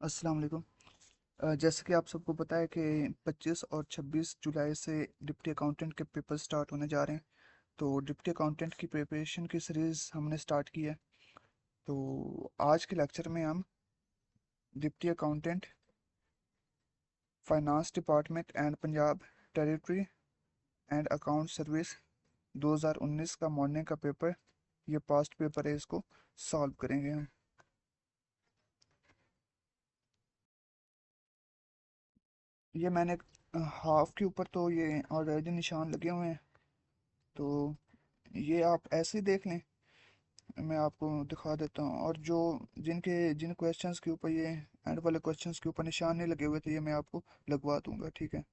अस्सलाम वालेकुम। जैसे कि आप सबको पता है कि 25 और 26 जुलाई से डिप्टी अकाउंटेंट के पेपर स्टार्ट होने जा रहे हैं। तो डिप्टी अकाउंटेंट की प्रिपरेशन की सीरीज़ हमने स्टार्ट की है। तो आज के लेक्चर में हम deputy accountant, finance department and Punjab territory and account service 2019 का मॉर्निंग का पेपर, ये पास्ट पेपर है, इसको सॉल्व करेंगे हम। ये मैंने हाफ के ऊपर तो ये ऑलरेडी निशान लगे हुए हैं। तो ये आप ऐसे ही देख लें, मैं आपको दिखा देता हूँ। और जो जिन क्वेश्चंस के ऊपर ये एंड वाले क्वेश्चंस के ऊपर निशान नहीं लगे हुए थे, ये मैं आपको लगवा दूंगा, ठीक है।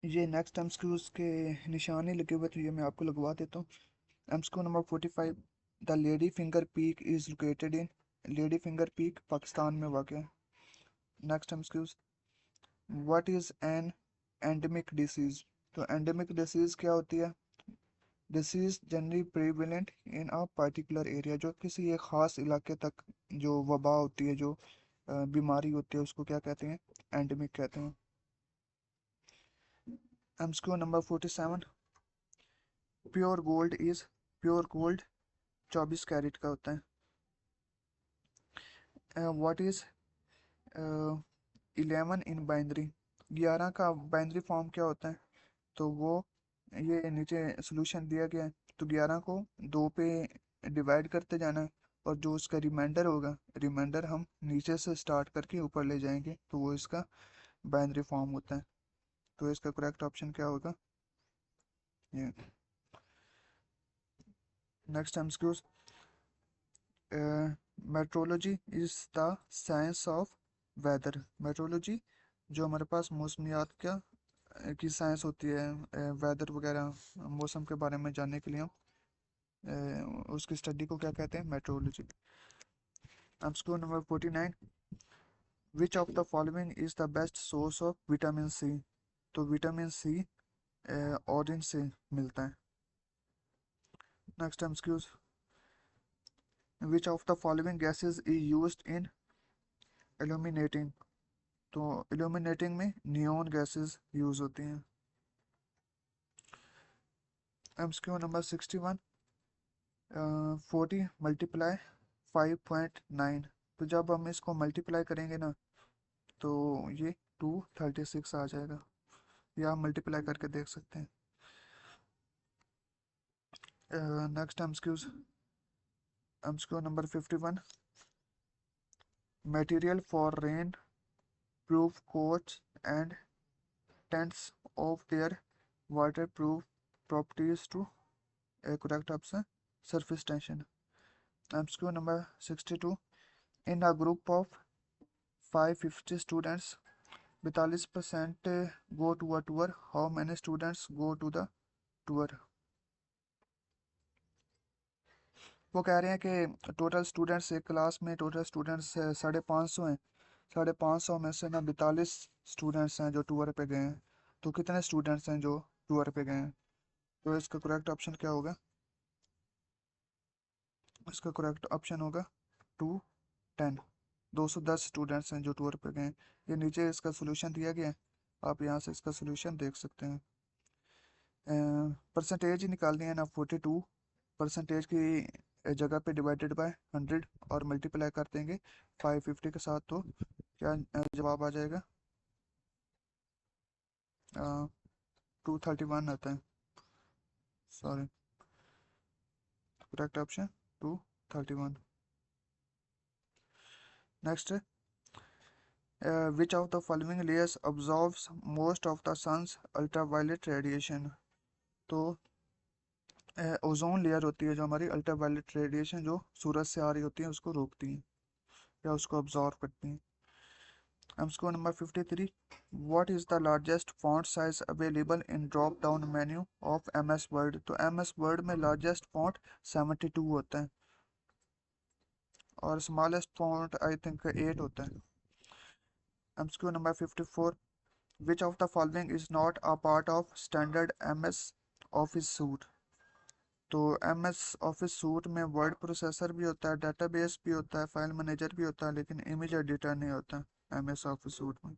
ये नेक्स्ट एमसीक्यूज के निशान ही लगे हुए थे, ये मैं आपको लगवा देता हूँ। MCQ number 45, the lady finger peak is located in. Lady finger peak Pakistan में वाक़ है। Next MCQs, what is an endemic disease. तो एंडेमिक डिसीज क्या होती है? Disease generally prevalent in a particular area, जो किसी एक ख़ास इलाके तक जो वबा होती है, जो बीमारी होती है, उसको क्या कहते हैं? एंडेमिक कहते हैं। MCQ number 47, pure gold is. Pure gold 24 carat का होता है। What is 11 in binary. 11 का बाइनरी फॉर्म क्या होता है? तो वो, ये नीचे सोल्यूशन दिया गया है। तो 11 को 2 पे डिवाइड करते जाना है, और जो उसका रिमाइंडर होगा, रिमाइंडर हम नीचे से स्टार्ट करके ऊपर ले जाएंगे, तो वो इसका बाइनरी फॉर्म होता है। तो इसका करेक्ट ऑप्शन क्या होगा? ये। Next MCQs, meteorology is the science of weather. Meteorology जो हमारे पास मौसमियात क्या की साइंस होती है, वेदर वगैरह मौसम के बारे में जानने के लिए हम उसकी स्टडी को क्या कहते हैं? Meteorology. MCQ number 49, which of the following is the best source of vitamin C. तो विटामिन सी ऑरेंज से मिलता है। Next MCQs, which of the following gases is used in illuminating। तो इल्यूमिनेटिंग में नियॉन गैसेस यूज होती हैं। MCQ number 61, 40 multiply 5.9। तो जब हम इसको मल्टीप्लाई करेंगे ना तो ये 236 आ जाएगा, या हम मल्टीप्लाई करके देख सकते हैं। Next MCQ number 51, material for rainproof coats and tents of their waterproof properties टू correct option surface tension। MCQ number 62, in a group of 550 students 42% go to a tour, how many students go to the tour? वो कह रहे हैं कि total students एक class में total students 550 हैं, 550 में से ना 42 स्टूडेंट्स हैं जो टूर पे गए हैं। तो कितने स्टूडेंट्स हैं जो टूर पे गए हैं? तो इसका करेक्ट ऑप्शन क्या होगा? इसका करेक्ट ऑप्शन होगा 210। 210 स्टूडेंट्स हैं जो टूर पे गए हैं। ये नीचे इसका सोल्यूशन दिया गया है, आप यहाँ से इसका सोल्यूशन देख सकते हैं। परसेंटेज ही निकालनी है ना, 42 परसेंटेज की जगह पे डिवाइडेड बाय 100 और मल्टीप्लाई कर देंगे 550 के साथ, तो क्या जवाब आ जाएगा? 231 आता है, sorry, correct option 231। Next, which of the following layers absorbs most of the sun's ultraviolet radiation? तो ओजोन लेयर होती है जो हमारी अल्ट्रावायलेट रेडिएशन जो सूरज से आ रही होती है उसको रोकती है या उसको अब्जॉर्ब करती है। MCQ number 53, what is the largest font size available in drop down menu of MS word? तो एमएस वर्ड में लार्जेस्ट फॉन्ट 72 होता है और स्मॉलेस्ट फॉन्ट आई थिंक 8 होता है। MCQ number 54, which of the following is not a part of standard MS Office suite? तो MS Office suite में word processor भी होता है, डेटाबेस भी होता है, फाइल मैनेजर भी होता है, लेकिन इमेज एडिटर नहीं होता MS Office suite में।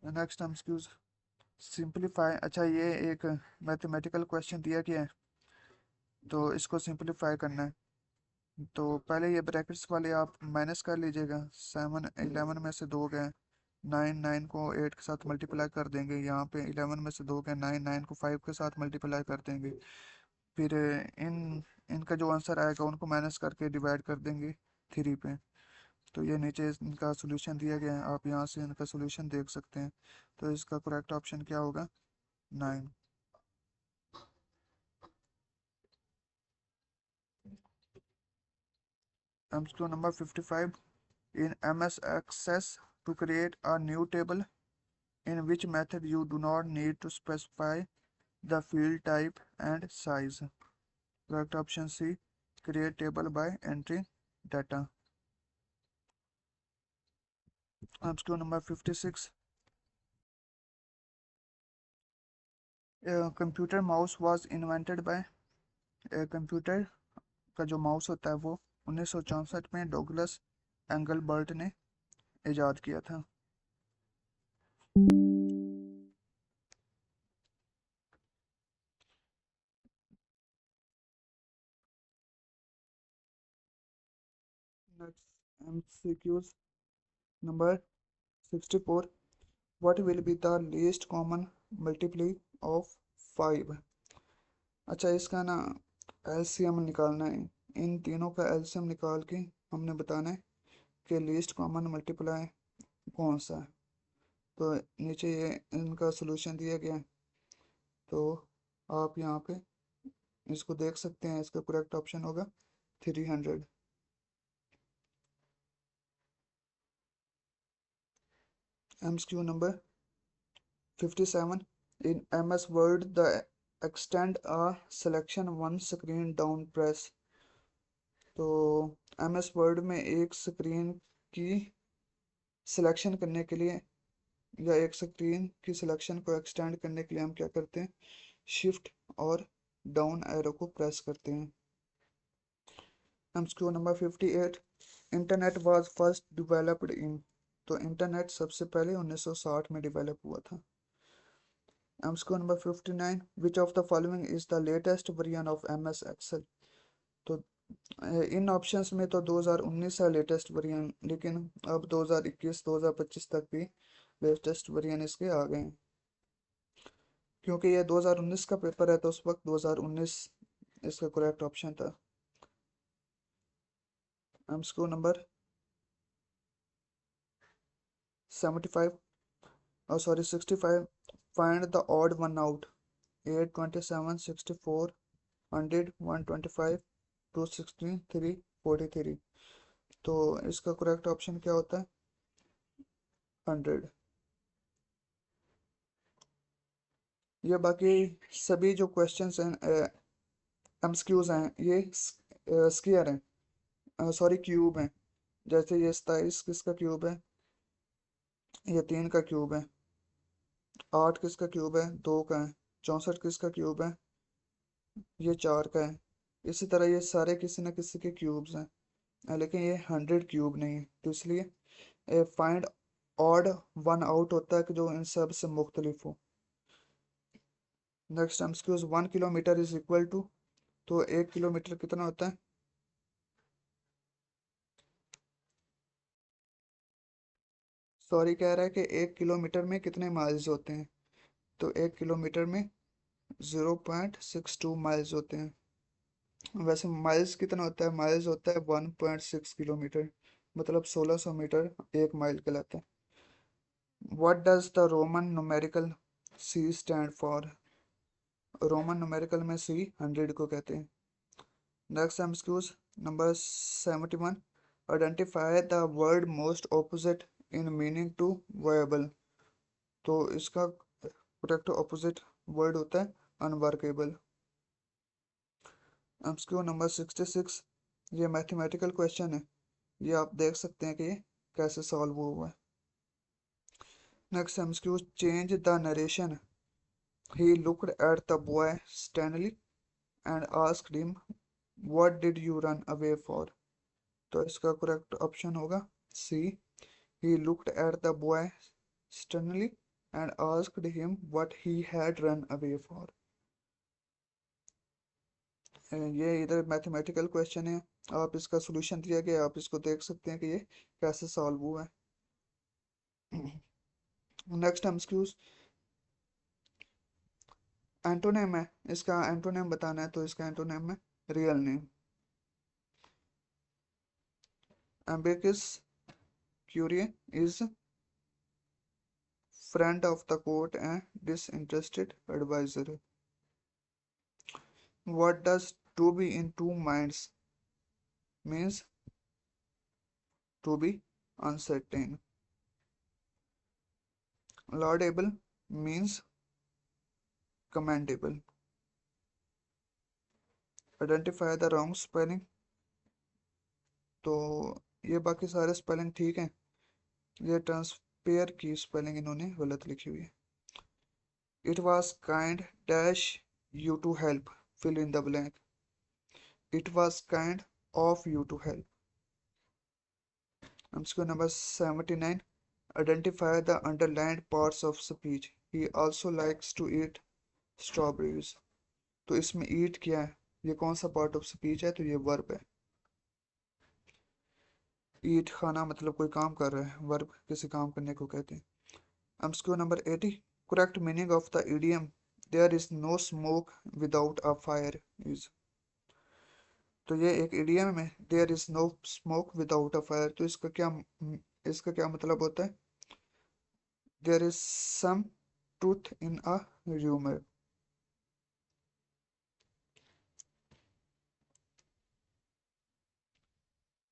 Next MCQs, simplify. अच्छा, ये एक मैथमेटिकल क्वेश्चन दिया गया है तो इसको सिंपलीफाई करना है। तो पहले ये ब्रैकेट्स वाले आप माइनस कर लीजिएगा। 7 11 में से 2 गए, 9 9 को 8 के साथ मल्टीप्लाई कर देंगे। यहाँ पे 11 में से 2 गए, 9 9 को 5 के साथ मल्टीप्लाई कर देंगे। फिर इनका जो आंसर आएगा उनको माइनस करके डिवाइड कर देंगे 3 पे। तो ये नीचे इनका सोल्यूशन दिया गया है, आप यहाँ से इनका सोल्यूशन देख सकते हैं। तो इसका करेक्ट ऑप्शन क्या होगा? 9। MCQ number 55, in MS Access, to create a new table, in which method you do not need to specify the field type and size? Correct option C, create table by entering data। MCQ number 56, computer mouse was invented by, computer का जो mouse होता है वो 1964 में Douglas Engelbart ने इजाद किया था। Next MCQs number 64, what will be the least common multiply of 5? अच्छा, इसका ना एलसीएम निकालना है। इन तीनों का एलसीएम निकाल के हमने बताना है कि लीस्ट कॉमन मल्टीप्लाई कौन सा है। तो नीचे ये इनका सोल्यूशन दिया गया है, तो आप यहाँ पे इसको देख सकते हैं। इसका करेक्ट ऑप्शन होगा 300। MCQ number 57, in MS Word the extend a selection one screen down press। तो MS Word में एक स्क्रीन की सिलेक्शन करने के लिए या एक स्क्रीन की सिलेक्शन को एक्सटेंड करने के लिए हम क्या करते हैं? शिफ्ट और डाउन एरो को प्रेस करते हैं। MCQ नंबर 58, internet was first developed in, तो इंटरनेट सबसे पहले 1960 में डेवलप हुआ था। MCQ number 59, which of the following is the latest version of MS Excel. तो इन ऑप्शंस में तो 2019 है लेटेस्ट वर्जन, लेकिन अब 2021 2025 तक भी लेटेस्ट वर्जन इसके आ गए हैं, क्योंकि ये 2019 का पेपर है तो उस वक्त 2019 इसका करेक्ट ऑप्शन था। MCQ number 75, sorry 65, find the odd one out, 8, 27, 64, 100, 125, 216, 343। तो इसका करेक्ट ऑप्शन क्या होता है? 100। ये बाकी सभी जो क्वेश्चंस हैं एमसीक्यूज हैं ये स्क्वायर हैं, सॉरी क्यूब हैं। जैसे ये 27 किसका क्यूब है? ये 3 का क्यूब है। 8 किसका क्यूब है? 2 का है। 64 किसका क्यूब है? ये 4 का है। इसी तरह ये सारे किसी न किसी के क्यूब्स हैं, लेकिन ये 100 क्यूब नहीं है, तो इसलिए फाइंड ऑड वन आउट होता है कि जो इन सब से मुख्तलिफ हो। Next MCQs 1 kilometre is equal to, तो 1 किलोमीटर कितना होता है? सॉरी कह रहा है कि 1 किलोमीटर में कितने माइल्स होते हैं, तो 1 किलोमीटर में 0.62 माइल्स होते हैं। वैसे माइल्स कितना होता है? माइल्स होता है 1.6 किलोमीटर, मतलब 1600 मीटर 1 माइल कहलाता है। What does the Roman numerical C stand for? Roman numerical में सी 100 को कहते हैं। Next MCQs number 71, identify the word most opposite in meaning to viable. तो इसका करेक्ट ऑपोजिट वर्ड होता है अनवर्केबल। एमसीक्यू नंबर 66, ये मैथमेटिकल क्वेश्चन है, ये आप देख सकते हैं कि ये कैसे सॉल्व हुआ है। Next MCQ, change the narration, he looked at the boy Stanley and asked him what did you run away for. तो इसका करेक्ट ऑप्शन होगा C, he looked at the boy Stanley and asked him what he had run away for. ये इधर mathematical question है, आप इसका solution दिया गया, आप इसको देख सकते हैं कि ये कैसे सॉल्व हुआ है। नेक्स्ट एमसीक्यूज एंटोनिम है, इसका एंटोनिम बताना है, तो इसका एंटोनिम है real name. Ambiguous curie is friend of the court and disinterested adviser. What does to be in two minds means? To be uncertain. Laudable means commendable। Identify the wrong spelling, तो ये बाकी सारे spelling ठीक हैं, ये ट्रांसपेयर की spelling इन्होंने गलत लिखी हुई है। It was kind dash you to help, fill in the blank. It was kind of you to help. MCQ number 79, identify the underlined parts of speech, he also likes to eat strawberries. तो इसमें ईट क्या है? ये कौन सा part of speech है? तो ये वर्ब है। ईट खाना मतलब कोई काम कर रहा है, वर्ब किसी काम करने को कहते हैं। MCQ number 80, correct meaning of the idiom there is no smoke without a fire is. तो ये एक इडियम है, there is no smoke without a fire, तो इसका क्या मतलब होता है? There is some truth in a rumour.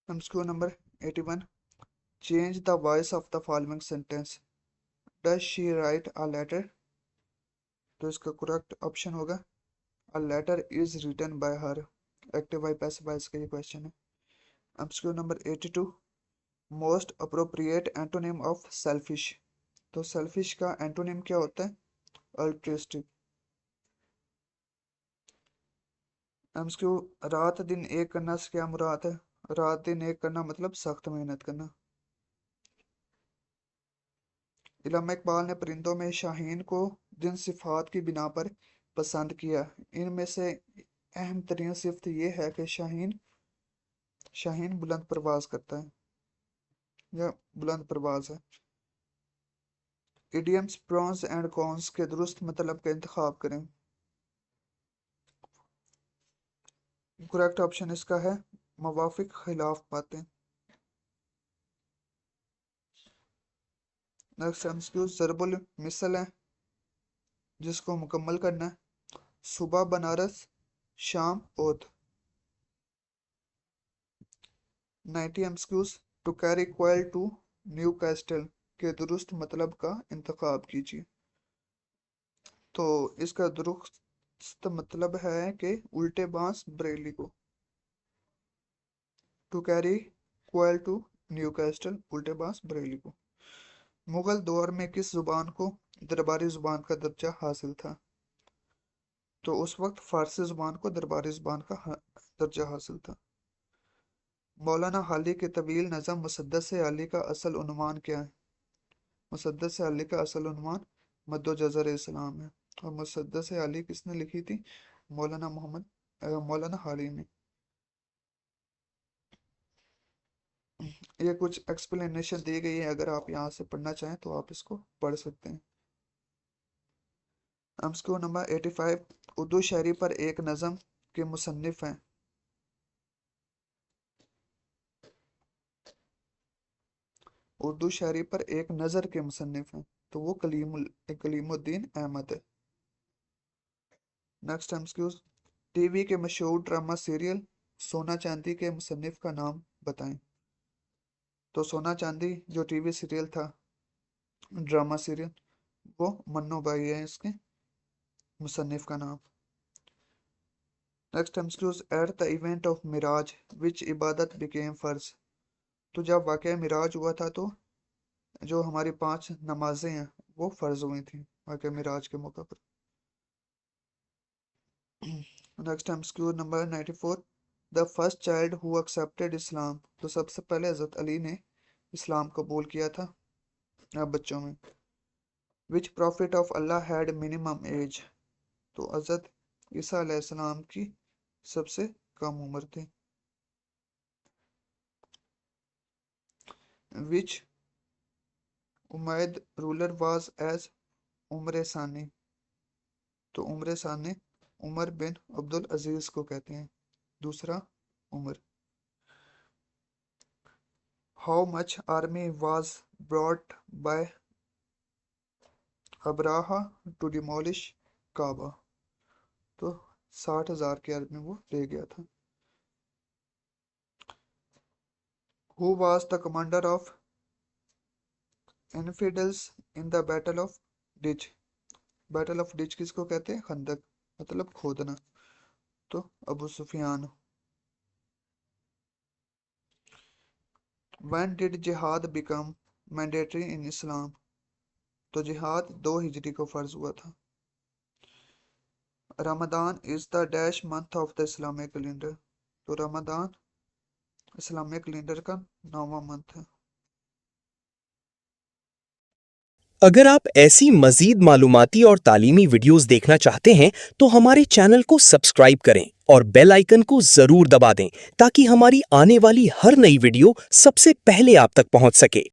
MCQ number 81, change the voice of the following sentence, does she write a letter. तो इसका करेक्ट ऑप्शन होगा a letter is written bye her. Active Y passive voice का ये question है। MCQ number 82, most appropriate antonym of selfish. तो selfish का antonym क्या होता है? अल्ट्रिस्टिक। एमसीक्यू, रात दिन एक करना से क्या मुराद है? रात दिन एक करना मतलब सख्त मेहनत करना। इल्लामा इकबाल ने परिंदों में शाहीन को जिन सिफात की बिना पर पसंद किया, इनमें से अहम तरीन सिफत ये है कि शाहीन शाहीन बुलंद परवाज करता है या बुलंद परवाज है। इडियम्स प्रॉन्स एंड कॉन्स के दुरुस्त मतलब का इंतखाब करें। करेक्ट ऑप्शन इसका है मवाफिक खिलाफ बातें। नेक्स्ट एमसीक्यू ज़रबुल मिसल है जिसको मुकम्मल करना है। सुबह बनारस, शाम ओत। 90 MCQs to carry coal to Newcastle के दुरुस्त मतलब का इंतखाब कीजिए। तो इसका दुरुस्त मतलब है कि उल्टे बांस बरेली को। To carry coal to Newcastle, उल्टे बांस बरेली को। मुगल दौर में किस जुबान को दरबारी जुबान का दर्जा हासिल था? तो उस वक्त फारसी जुबान को दरबारी जुबान का दर्जा हासिल था। मौलाना हाली के तवील नज़म मुसद्दस अली का असल उन्वान क्या है? मुसद्दस अली का असल उन्वान मद्दो जज़र इस्लाम है। और मुसद्दस अली किसने लिखी थी? मौलाना हाली ने। ये कुछ एक्सप्लेनेशन दी गई है, अगर आप यहाँ से पढ़ना चाहें तो आप इसको पढ़ सकते हैं। एमसीक्यू नंबर 85 उर्दू शायरी पर एक नज़म के मुसन्निफ हैं। उर्दू शायरी पर एक नज़र के मुसन्निफ हैं, तो वो कलीमुद्दीन अहमद है। नेक्स्ट एमसीक्यू टीवी के मशहूर ड्रामा सीरियल सोना चांदी के मुसन्निफ का नाम बताएं। तो सोना चांदी जो टीवी सीरियल था, ड्रामा सीरियल, वो मन्नू भाई है इसके मुसन्निफ का नाम। Next MCQ at the event of Miraj which इबादत बिकेम फर्ज। तो जब वाक़या मिराज हुआ था तो जो हमारी 5 नमाजें हैं वो फ़र्ज हुई थी वाक़या मिराज के मौके पर। Next MCQ number 94 the first child who accepted Islam. तो सबसे पहले हज़रत अली ने इस्लाम कबूल किया था बच्चों में। Which prophet of Allah had minimum age. तो हज़रत ईसा अलैहिस्सलाम की सबसे कम उम्र थी। विच उमैद रूलर वाज एज उम्र सानी। तो उम्र सानी उमर बिन अब्दुल अजीज को कहते हैं, दूसरा Umar. How much army was brought by Abraha to demolish Kaaba. तो 60,000 की आर्मी वो ले गया था। Who was the commander of infidels in the battle of ditch. Battle of ditch किसको कहते हैं? खंदक मतलब खोदना, तो Abu Sufyan. When did jihad become mandatory in Islam. तो जिहाद 2 हिजरी को फर्ज हुआ था। Ramadan is the dash month of the Islamic calendar. तो रमदान इस्लामिक कैलेंडर का 9वां मंथ है। अगर आप ऐसी मजीद मालूमाती और तालीमी वीडियोस देखना चाहते हैं तो हमारे चैनल को सब्सक्राइब करें और बेल आइकन को जरूर दबा दें ताकि हमारी आने वाली हर नई वीडियो सबसे पहले आप तक पहुंच सके।